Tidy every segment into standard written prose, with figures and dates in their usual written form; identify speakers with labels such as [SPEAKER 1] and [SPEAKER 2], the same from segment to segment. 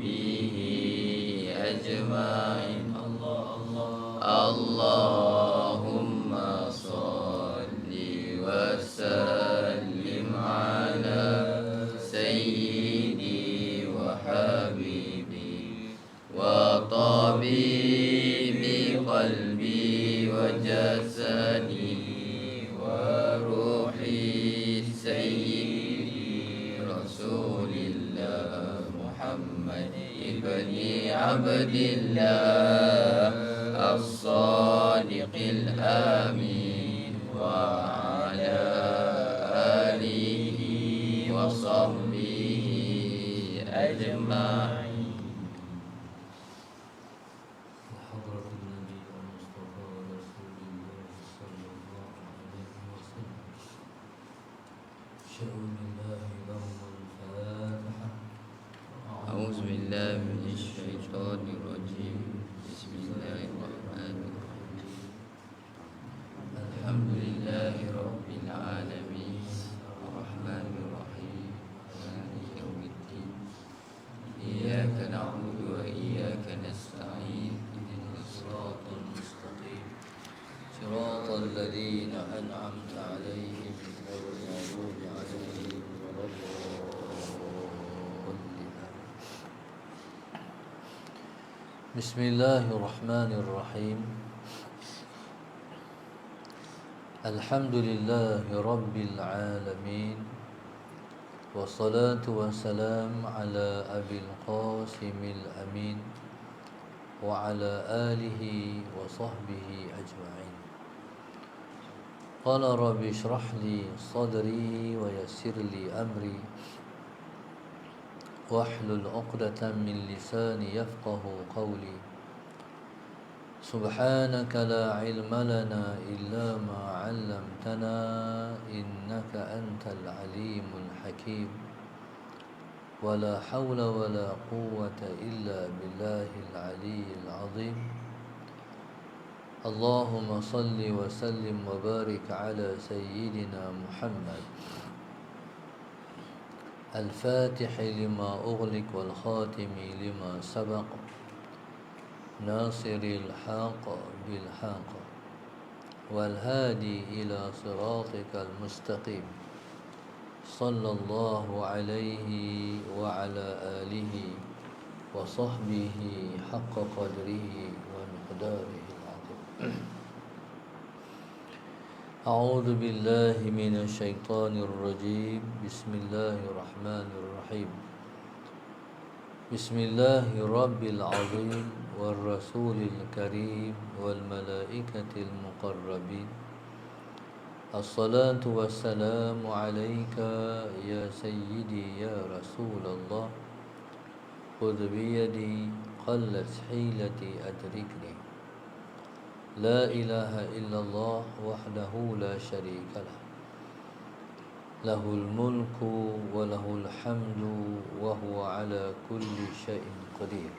[SPEAKER 1] وصحبه أجمعين. اللهم صل وسلم على سيدي وحبيبي وطبيب قلبي وجسدي وروحي سيدي رسول الله محمد ابن عبد الله الصادق الأمين وعلى آله وصحبه أجمعين.
[SPEAKER 2] حضرة النبي المصطفى رسول الله صلى الله عليه وسلم. شأن الله لهم الفاتحة.
[SPEAKER 1] أعوذ بالله من الشيطان الرجيم. بسم الله الرحمن الرحيم. الحمد لله رب العالمين الرحمن الرحيم مالك يوم الدين. إياك نعبد وإياك نستعين. اهدنا الصراط المستقيم صراط الذين أنعمت عليهم غير المغضوب عليهم ولا الضالين.
[SPEAKER 2] بسم الله الرحمن الرحيم. الحمد لله رب العالمين، والصلاة والسلام على أبي القاسم الأمين وعلى آله وصحبه أجمعين. قال رب اشرح لي صدري ويسر لي أمري واحلل عقدة من لساني يفقه قولي. سبحانك لا علم لنا إلا ما علمتنا إنك أنت العليم الحكيم. ولا حول ولا قوة إلا بالله العلي العظيم. اللهم صل وسلم وبارك على سيدنا محمد الفاتح لما أغلق والخاتم لما سبق ناصر الحق بالحق والهادي إلى صراطك المستقيم صلى الله عليه وعلى آله وصحبه حق قدره ومقداره العظيم. أعوذ بالله من الشيطان الرجيم. بسم الله الرحمن الرحيم. بسم الله رب العظيم والرسول الكريم والملائكة المقربين. الصلاة والسلام عليك يا سيدي يا رسول الله. خذ بيدي قلت حيلتي أدركني. لا إله إلا الله وحده لا شريك له. له الملك وله الحمد وهو على كل شيء قدير.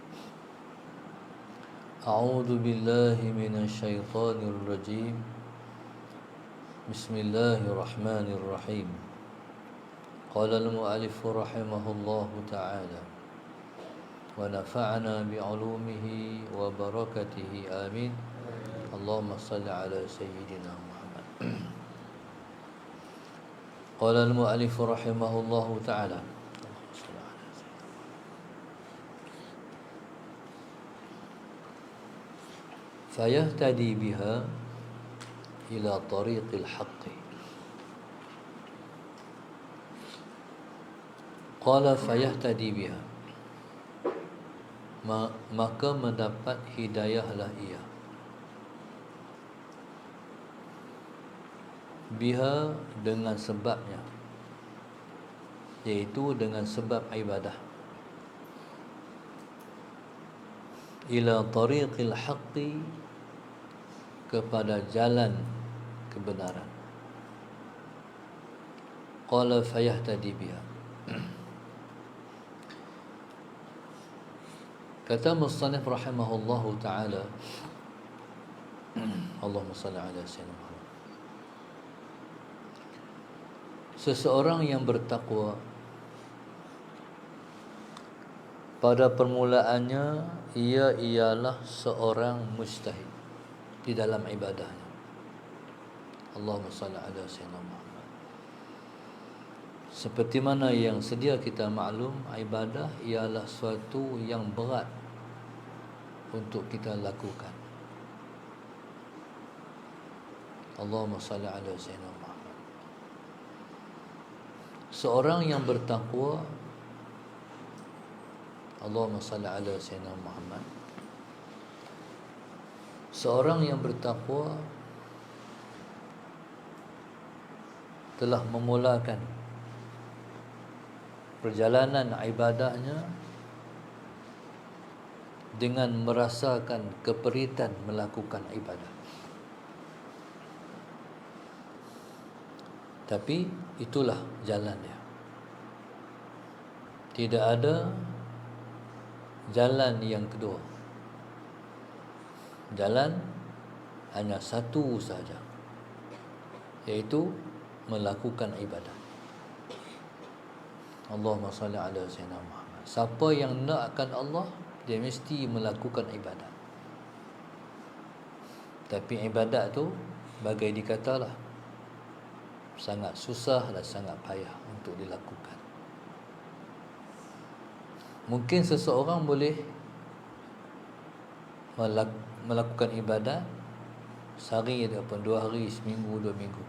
[SPEAKER 2] أعوذ بالله من الشيطان الرجيم. بسم الله الرحمن الرحيم. قال المؤلف رحمه الله تعالى ونفعنا بعلومه وبركته آمين. اللهم صل على سيدنا محمد. قال المؤلف رحمه الله تعالى فيهتدي بها إلى طريق الحق. قال فيهتدي بها, maka mendapat hidayahlah ia, biha dengan sebabnya, yaitu dengan sebab ibadah, ila tariqil haqqi, kepada jalan kebenaran. Qala fayahtadi biha. Kata musannif rahimahullahu ta'ala, Allahumma salli ala sayyidina Muhammad, seseorang yang bertakwa pada permulaannya ia ialah seorang mujtahid di dalam ibadahnya. Allahumma salli ala sayyidina Muhammad. Seperti mana yang sedia kita maklum, ibadah ialah suatu yang berat untuk kita lakukan. Allahumma salli ala sayyidina Muhammad. Seorang yang bertakwa, Allahumma salli ala sayyidina Muhammad. Seorang yang bertakwa telah memulakan perjalanan ibadahnya dengan merasakan keperitan melakukan ibadah. Tapi itulah jalannya. Tidak ada jalan yang kedua. Jalan hanya satu saja, yaitu melakukan ibadah. Allahumma salli ala sayyidina Muhammad. Siapa yang nakkan Allah, dia mesti melakukan ibadat. Tapi ibadat tu bagai dikatalah sangat susah dan sangat payah untuk dilakukan. Mungkin seseorang boleh melakukan ibadat sehari ataupun 2 hari, seminggu, 2 minggu.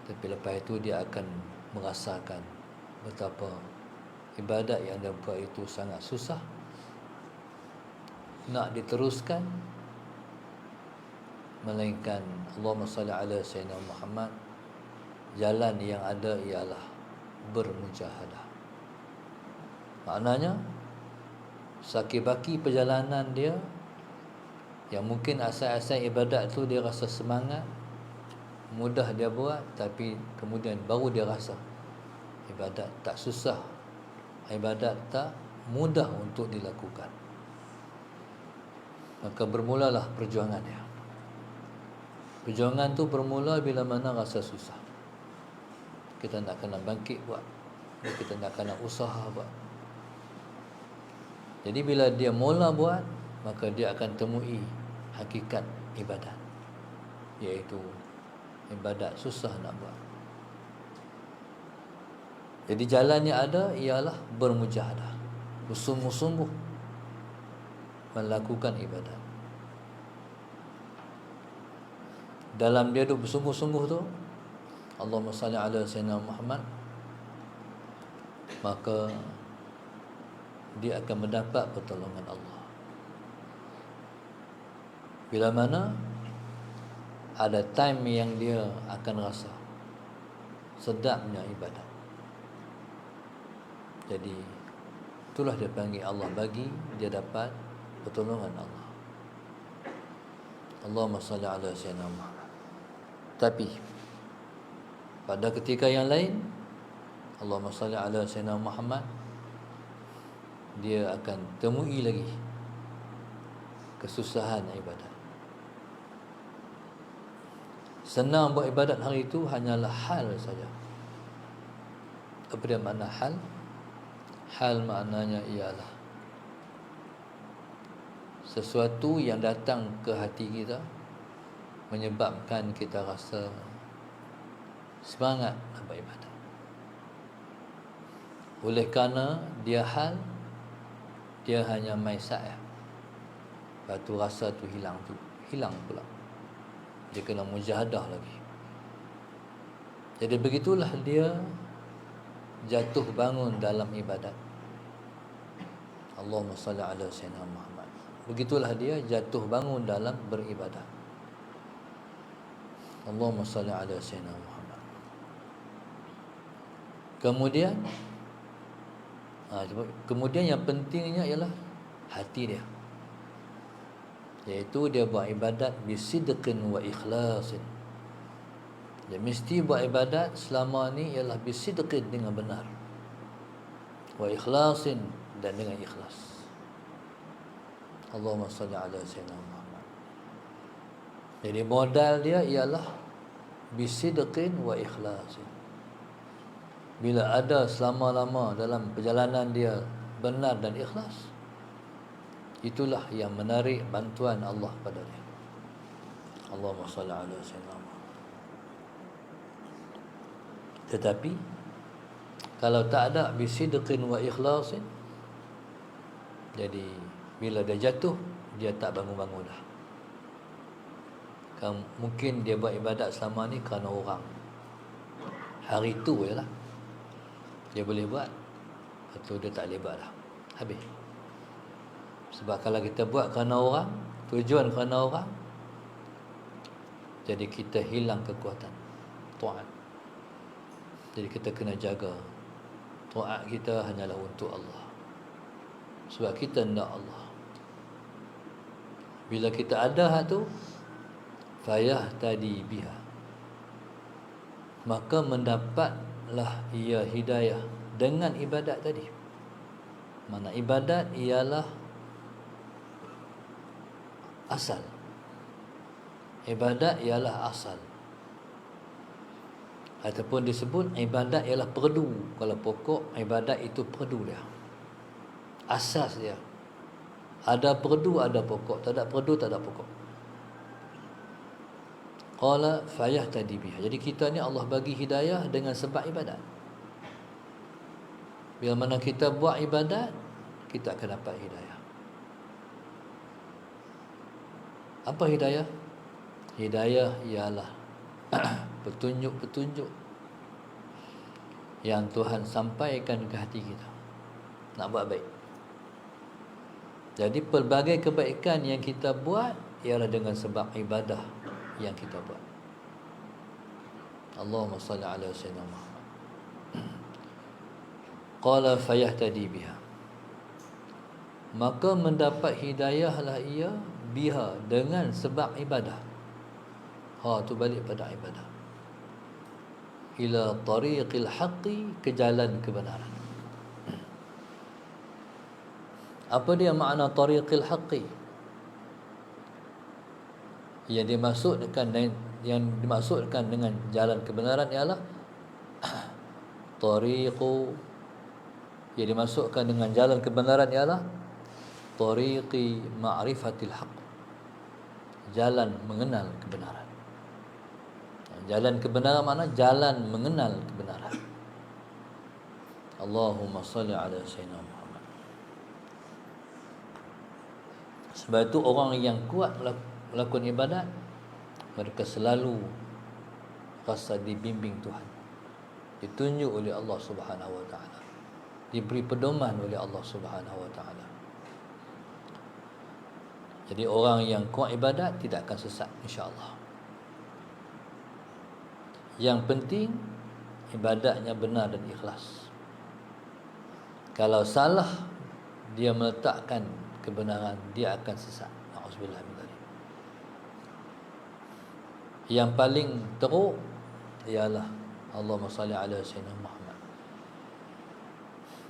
[SPEAKER 2] Tapi lepas itu dia akan merasakan betapa ibadat yang dia buat itu sangat susah. Nak diteruskan, melainkan Allahumma salli ala sayyidina Muhammad, jalan yang ada ialah bermujahadah. Maknanya sakibaki perjalanan dia, yang mungkin asal-asal ibadat tu dia rasa semangat, mudah dia buat, tapi kemudian baru dia rasa ibadat tak susah, ibadat tak mudah untuk dilakukan. Maka bermulalah perjuangan dia. Perjuangan tu bermula bila mana rasa susah. Kita nak kena bangkit buat, kita nak kena usaha buat. Jadi bila dia mula buat, maka dia akan temui hakikat ibadat, iaitu ibadat susah nak buat. Jadi jalan yang ada ialah bermujahadah, bersungguh-sungguh melakukan ibadat. Dalam dia duk bersungguh-sungguh tu, Allahumma salli ala sayyidina Muhammad, maka dia akan mendapat pertolongan Allah. Bila mana ada time yang dia akan rasa sedapnya ibadat. Jadi itulah dia panggil Allah bagi dia dapat pertolongan Allah. Allahumma salli ala sayyidina Muhammad. Tapi pada ketika yang lain, Allahumma salli ala sayyidina Muhammad, dia akan temui lagi kesusahan ibadat. Senang buat ibadat hari itu hanyalah hal saja. Apa dia makna hal? Hal maknanya ialah sesuatu yang datang ke hati kita menyebabkan kita rasa semangat nak buat ibadat. Oleh kerana dia hal, dia hanya main saat. Lepas tu rasa tu hilang pula. Dia kena mujahadah lagi. Jadi begitulah dia jatuh bangun dalam ibadat. Allahumma salli ala sayyidina Muhammad. Begitulah dia jatuh bangun dalam beribadat. Allahumma salli ala sayyidina Muhammad. Kemudian yang pentingnya ialah hati dia, iaitu dia buat ibadat bisidqin wa ikhlasin. Dia mesti buat ibadat selama ni ialah bisidqin, dengan benar, wa ikhlasin, dan dengan ikhlas. Allahumma salli ala sayyidina Muhammad. Jadi modal dia ialah bisidqin wa ikhlasin. Bila ada selama-lama dalam perjalanan dia benar dan ikhlas, itulah yang menarik bantuan Allah padanya. Allahumma salli ala sayyidina Muhammad. Tetapi kalau tak ada bisidqin wa ikhlasin, jadi bila dia jatuh, dia tak bangun-bangun dah. Kan mungkin dia buat ibadat selama ni kerana orang. Hari tu je lah dia boleh buat, atau dia tak boleh buat dah. Habis. Sebab kalau kita buat kerana orang, tujuan kerana orang, jadi kita hilang kekuatan taat. Jadi kita kena jaga taat kita hanyalah untuk Allah, sebab kita nak Allah. Bila kita ada hak tu, fayahtadi biha, maka mendapatlah ia hidayah dengan ibadat tadi. Mana ibadat ialah asal. Ibadat ialah asal. Ataupun disebut ibadat ialah perdu. Kalau pokok ibadat itu perdu dia, asas dia. Ada perdu, ada pokok. Tak ada perdu, tak ada pokok. Qala fayahtadi biha. Jadi kita ni Allah bagi hidayah dengan sebab ibadat. Bila mana kita buat ibadat, kita akan dapat hidayah. Apa hidayah? Hidayah ialah petunjuk-petunjuk yang Tuhan sampaikan ke hati kita nak buat baik. Jadi pelbagai kebaikan yang kita buat ialah dengan sebab ibadah yang kita buat. Allahumma salli ala sayyidina Muhammad. Qala fayahtadi biha, maka mendapat hidayahlah ia biha dengan sebab ibadah. Tu balik pada ibadah. Ila tariqil haqqi, ke jalan kebenaran. Apa dia makna tariqil haqqi? Yang dimaksudkan dengan jalan kebenaran ialah tariqu, yang dimaksudkan dengan jalan kebenaran ialah tariqi ma'rifatil haqq, jalan mengenal kebenaran. Jalan kebenaran mana? Jalan mengenal kebenaran. Allahumma salli ala sayyidina Muhammad. Sebab itu orang yang kuat melakukan ibadat, mereka selalu rasa dibimbing Tuhan, ditunjuk oleh Allah Subhanahu wa taala, diberi pedoman oleh Allah Subhanahu wa taala. Jadi orang yang kuat ibadat tidak akan sesat, insya-Allah. Yang penting ibadatnya benar dan ikhlas. Kalau salah dia meletakkan kebenaran, dia akan sesat. Na'udzubillah min dzalik. Yang paling teruk ialah Allahumma salli ala sayyidina Muhammad,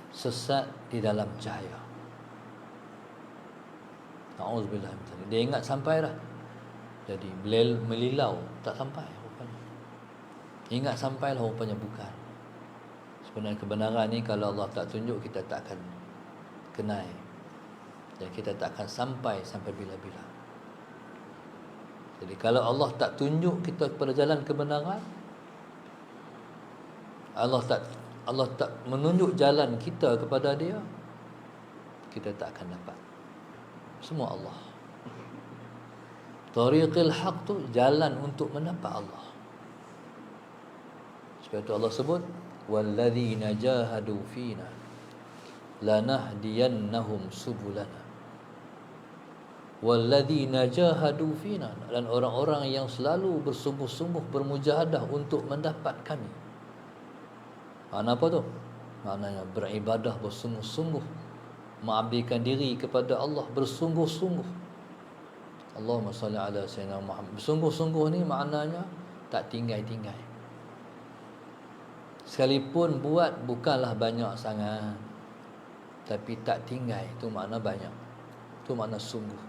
[SPEAKER 2] sesat di dalam cahaya. Na'udzubillah min dzalik. Dia ingat sampai dah, jadi melilau, tak sampai rupanya. Ingat sampailah, rupanya bukan. Sebenarnya kebenaran ni kalau Allah tak tunjuk, kita tak akan kenal, dan kita tak akan sampai bila-bila. Jadi kalau Allah tak tunjuk kita kepada jalan kebenaran, Allah tak menunjuk jalan kita kepada dia, kita tak akan dapat. Semua Allah. Tariqil haq tu jalan untuk mendapat Allah. Sebab itu Allah sebut walladzina jahadu fina lanahdiyannahum subulana. Walladzina jahadu fina, dan orang-orang yang selalu bersungguh-sungguh bermujahadah untuk mendapat kami. Makna apa tu? Maknanya beribadah bersungguh-sungguh, mengabdikan diri kepada Allah bersungguh-sungguh. Allahumma salli ala sayyidina Muhammad. Bersungguh-sungguh ni maknanya tak tinggal-tinggal. Sekalipun buat bukanlah banyak sangat, tapi tak tinggal, itu makna banyak. Itu makna sungguh.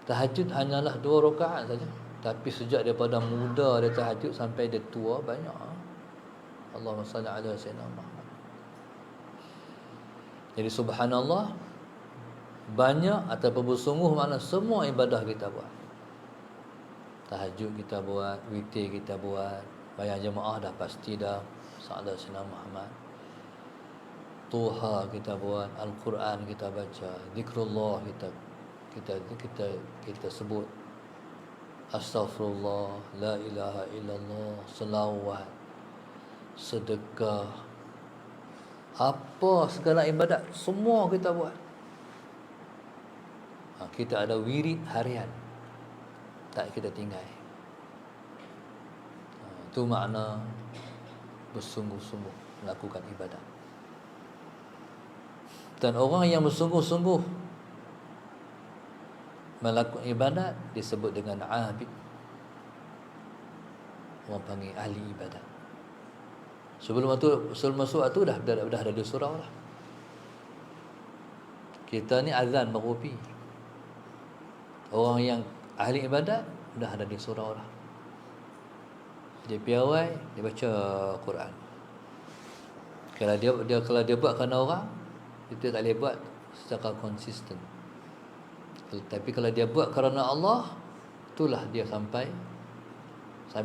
[SPEAKER 2] Tahajud hanyalah 2 rakaat saja, tapi sejak daripada muda dia tahajud sampai dia tua, banyak. Allahumma salli ala sayyidina Muhammad. Jadi subhanallah, banyak ataupun bersungguh makna semua ibadah kita buat. Tahajud kita buat, witir kita buat, bayar jemaah dah pasti dah, salat Sayyidina Muhammad. Tuha kita buat, Al-Quran kita baca, zikrullah kita sebut, astaghfirullah, la ilaha illallah, selawat, sedekah, apa segala ibadat semua kita buat. Kita ada wirid harian, tak kita tinggal. Itu makna bersungguh-sungguh melakukan ibadat. Dan orang yang bersungguh-sungguh melakukan ibadat disebut dengan abid. Orang panggil ahli ibadat. Sebelum masuk tu dah ada di surau lah. Kita ni azan berkopi. Orang yang ahli ibadat dah ada di surau lah. Dia piawai, dia baca Quran. Kalau dia buat kerana orang, itu tak boleh buat secara konsisten. Tapi kalau dia buat kerana Allah, itulah dia sampai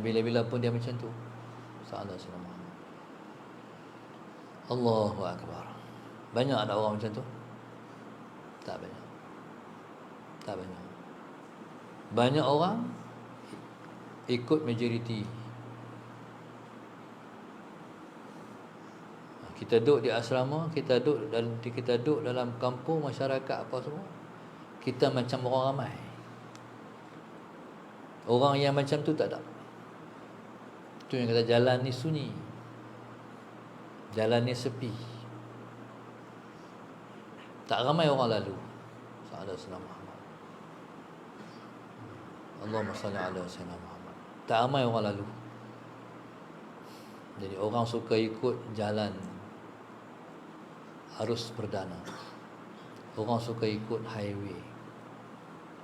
[SPEAKER 2] bila-bila pun dia macam tu. Sallallahu Allahu Akbar. Banyak ada orang macam tu? Tak banyak. Tak banyak. Banyak orang ikut majoriti. Kita duduk di asrama, kita duduk dalam kampung, masyarakat apa semua, kita macam orang ramai. Orang yang macam tu tak ada. Itu yang kata jalan ni sunyi, jalan ni sepi, tak ramai orang lalu. Sallallahu Muhammad. Allahumma salli ala sayyidina Muhammad. Tak ramai orang lalu. Jadi orang suka ikut jalan arus perdana. Orang suka ikut highway.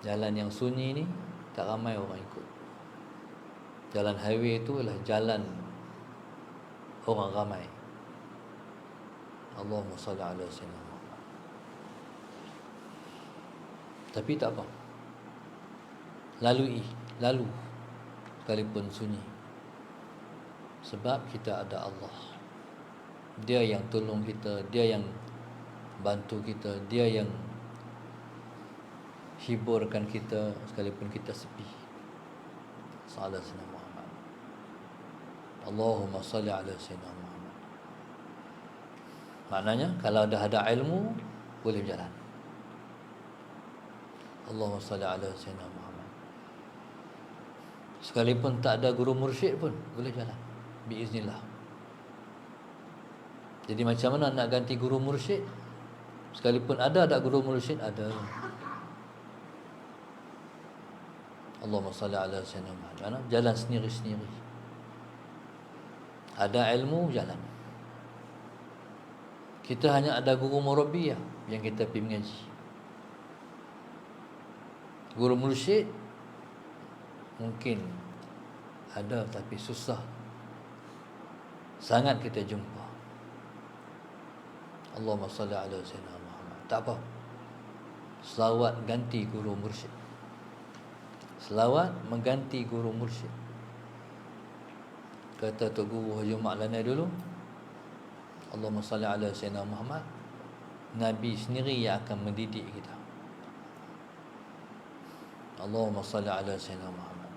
[SPEAKER 2] Jalan yang sunyi ni tak ramai orang ikut. Jalan highway itu adalah jalan orang ramai. Allahumma salli ala sayyidina Muhammad. Tapi tak apa. Lalu sekalipun sunyi. Sebab kita ada Allah. Dia yang tolong kita, dia yang bantu kita, dia yang hiburkan kita sekalipun kita sepi. Sallallahu alaihi Muhammad. Allahumma salli ala sayyidina Muhammad. Maknanya kalau dah ada ilmu boleh berjalan. Allahumma salli ala sayyidina Muhammad. Sekalipun tak ada guru mursyid pun boleh jalan biiznillah. Jadi macam mana nak ganti guru mursyid? Sekalipun ada tak guru mursyid? Ada. Allahumma salli ala sayyidina Muhammad. Jalan sendiri-sendiri. Ada ilmu, jalan. Kita hanya ada guru murabbiyah yang kita pergi mengaji. Guru mursyid mungkin ada tapi susah sangat kita jumpa. Allahumma salli ala sayyidina Muhammad. Tak apa. Selawat ganti guru mursyid. Selawat mengganti guru mursyid. Kata Tok Guru Haji Maklana dulu, Allahumma salli ala sayyidina Muhammad. Nabi sendiri yang akan mendidik kita. Allahumma salli ala sayyidina Muhammad.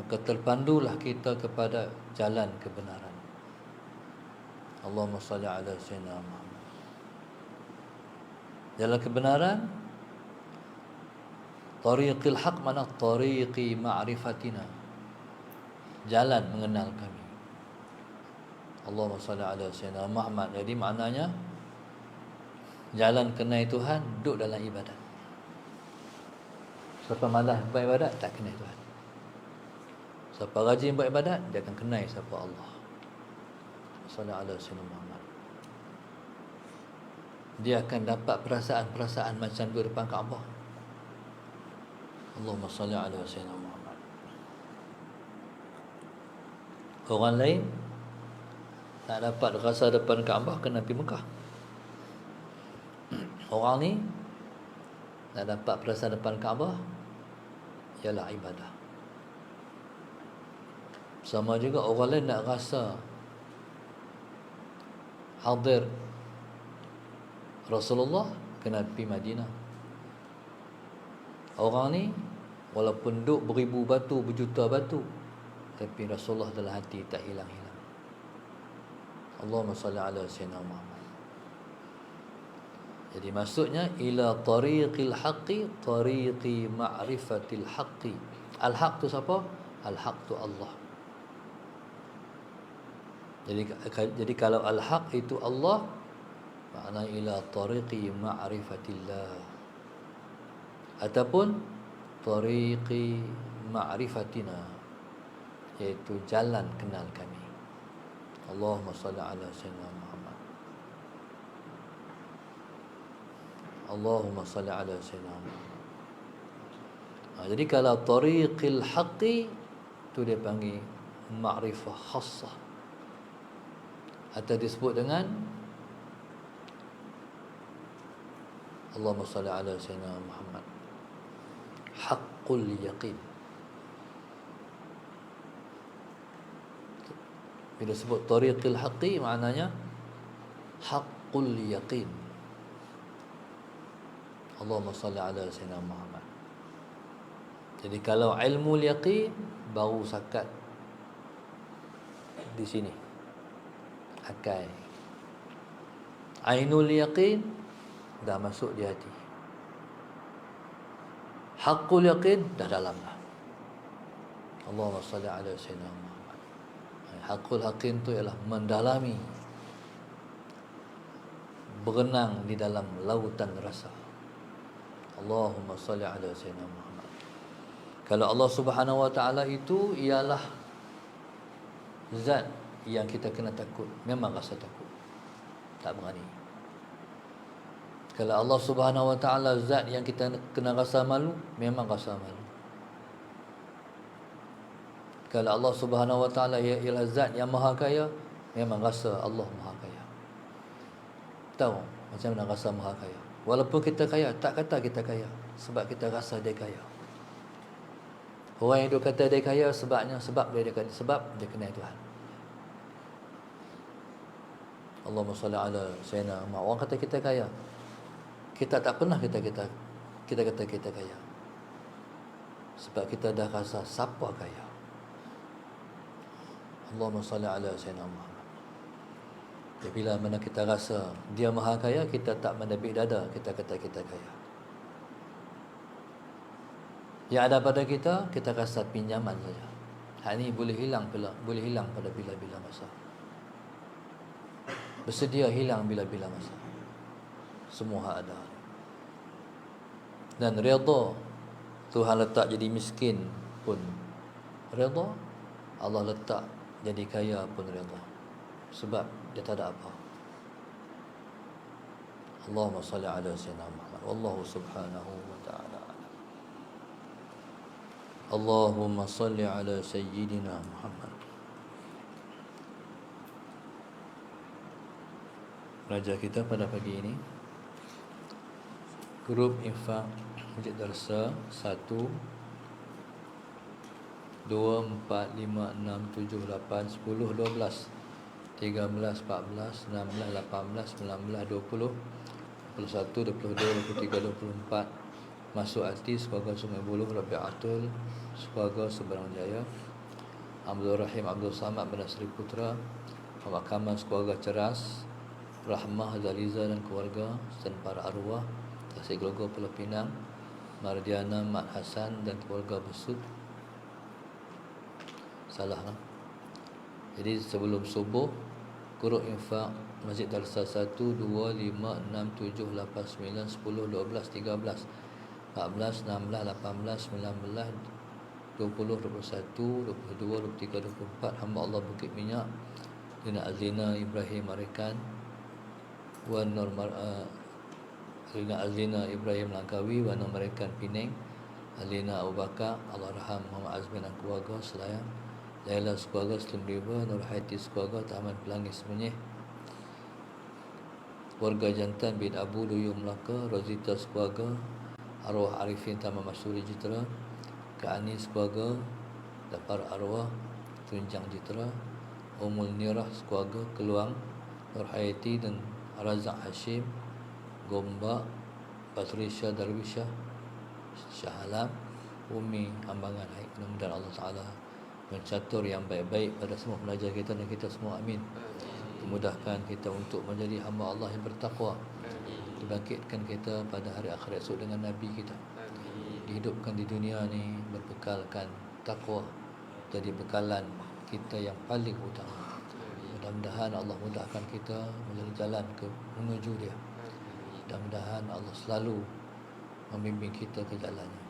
[SPEAKER 2] Maka terpandulah kita kepada jalan kebenaran. Allahumma salli ala sayyidina Muhammad. Jalan kebenaran, tariqil haq, mana tariqi ma'rifatina, jalan mengenal kami. Allahumma salli ala sayyidina Muhammad. Jadi maknanya jalan kenal Tuhan, duduk dalam ibadat. Siapa malas buat ibadat, tak kenal Tuhan. Siapa rajin buat ibadat, dia akan kenal siapa Allah. Sallallahu alaihi wasallam. Dia akan dapat perasaan-perasaan macam duduk depan Kaabah. Allahumma salli ala sayyidina Muhammad. Orang lain tak dapat rasa depan Kaabah kena pergi Mekah. Orang ni nak dapat perasaan depan Kaabah ialah ibadah. Sama juga orang lain nak rasa hadir Rasulullah, kena pergi Madinah. Orang ni walaupun duk beribu batu, berjuta batu, tapi Rasulullah dalam hati tak hilang-hilang. Allahumma salli ala sayyidina Muhammad. Jadi maksudnya ila tariqil haqqi, tariqi ma'rifatil haqqi. Al-haq tu siapa? Al-haq tu Allah. Jadi kalau al-haq itu Allah, makna ila tariqi ma'rifatillah, ataupun tariqi ma'rifatina, iaitu jalan kenal kami. Allahumma salli ala sayyidina Muhammad. Allahumma salli ala sayyidina Muhammad. Jadi kalau tariqil haqqi tu dia panggil ma'rifah khassah, atau disebut dengan Allahumma salli ala sayyidina Muhammad, haqqul yaqin. Bila sebut tariqil haqqi, maknanya haqqul yaqin. Allahumma salli ala sayyidina Muhammad. Jadi kalau ilmu yaqin baru sakat di sini, akal. Ainul yaqin dah masuk di hati. Haqqul yaqin dah dalam dah. Allahumma salli ala sayyidina Muhammad. Haqqul yaqin tu ialah mendalami, berenang di dalam lautan rasa. Allahumma salli ala sayyidina Muhammad. Kalau Allah Subhanahu wa taala itu ialah zat yang kita kena takut, memang rasa takut, tak berani. Kalau Allah Subhanahu wa taala zat yang kita kena rasa malu, memang rasa malu. Kalau Allah Subhanahu wa taala ialah zat yang maha kaya, memang rasa Allah maha kaya. Tahu macam mana rasa maha kaya? Walaupun kita kaya, tak kata kita kaya, sebab kita rasa dia kaya. Orang yang dia kata dia kaya sebab dia kenal Tuhan. Allahumma salli ala sayyidina Muhammad. Orang kata kita kaya, kita tak pernah kita kata kita kaya, sebab kita dah rasa siapa kaya. Allahumma salli ala sayyidina Muhammad. Jadi bila mana kita rasa dia maha kaya, kita tak mendebik dada, kita kata kita kaya. Yang ada pada kita, kita rasa pinjaman saja. Hal ini boleh hilang pada bila-bila masa. Bersedia hilang bila-bila masa. Semua ada. Dan redha Tuhan letak jadi miskin pun redha, Allah letak jadi kaya pun redha, sebab dia tak ada apa. Allahumma salli ala sayyidina Muhammad. Wallahu subhanahu wa ta'ala. Allahumma salli ala sayyidina Muhammad. Raja kita pada pagi ini, grup infak Masjid Darsa 1 2 4 5 6 7 8 10 12 13 14 16 18 19 20 21 22 23 24 Masuk Hati, Sekolah Sungai Buloh, Rabi'atul, Sekolah Seberang Jaya, Abdul Rahim Abdul Samad bin Sri Putra, Muhammad Kamal, Sekolah Ceras, Rahmah Zaliza dan keluarga, dan para arwah Tasik Grogol Pulau Pinang, Mardiana Mat Hasan dan keluarga Besut. Salah lah. Jadi sebelum subuh, Guru infak Masjid Darsa 1 2 5 6 7 8 9 10 12 13 14, 16, 18, 19, 20, 21, 22, 23, 24 hamba Allah Bukit Minyak, Lina Azlina Ibrahim Marikan, Wan Nur Lina Azlina Ibrahim Langkawi, Wan Nur Marikan Penang, Alina Abu Bakar, Allahyarham Muhammad Azmin dan keluarga Selayang, Laila keluarga Slim River, Nur Haiti keluarga Taman Pelangi Semenyih, keluarga jantan bin Abu Luyum Melaka, Rosita sekeluarga, arwah Arifin Taman Masuri Jitera, Kak Anis sekeluarga dan para arwah Tunjang Jitera, Ummul Nirah sekeluarga Keluang, Nur Hayati dan Razak Hashim, Gombak, Batrisha Darwisha, Shah Alam, Umi Ambangan. Mudah-mudahan Allah Ta'ala mencatur yang baik-baik pada semua pelajar kita dan kita semua, amin. Memudahkan kita untuk menjadi hamba Allah yang bertakwa, dibangkitkan kita pada hari akhirat esok dengan Nabi kita, dihidupkan di dunia ni berbekalkan takwa, jadi bekalan kita yang paling utama. Mudah-mudahan Allah mudahkan kita menjadi jalan menuju dia. Mudah-mudahan Allah selalu membimbing kita ke jalannya.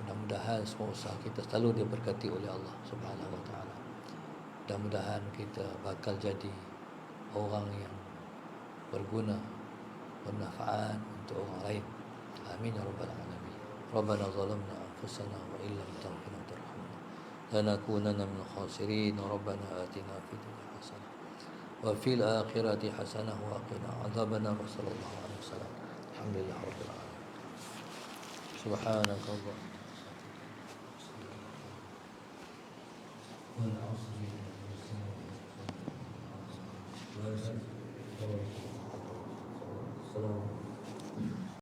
[SPEAKER 2] Mudah-mudahan semua usaha kita selalu diberkati oleh Allah Subhanahu wa taala. Mudah-mudahan kita bakal jadi orang yang berguna, bermanfaat untuk orang lain. Amin ya rabbal alamin. Rabbana zalamna anfusana wa illam taghfir wa tarhamna lanakunanna minal khasirin. Rabbana atina fid dunya hasanah wa fil akhirati hasanah wa qina adzabannar. Sallallahu alaihi wasallam. Alhamdulillah rabbil alamin. Subhanakallah. Assalamualaikum.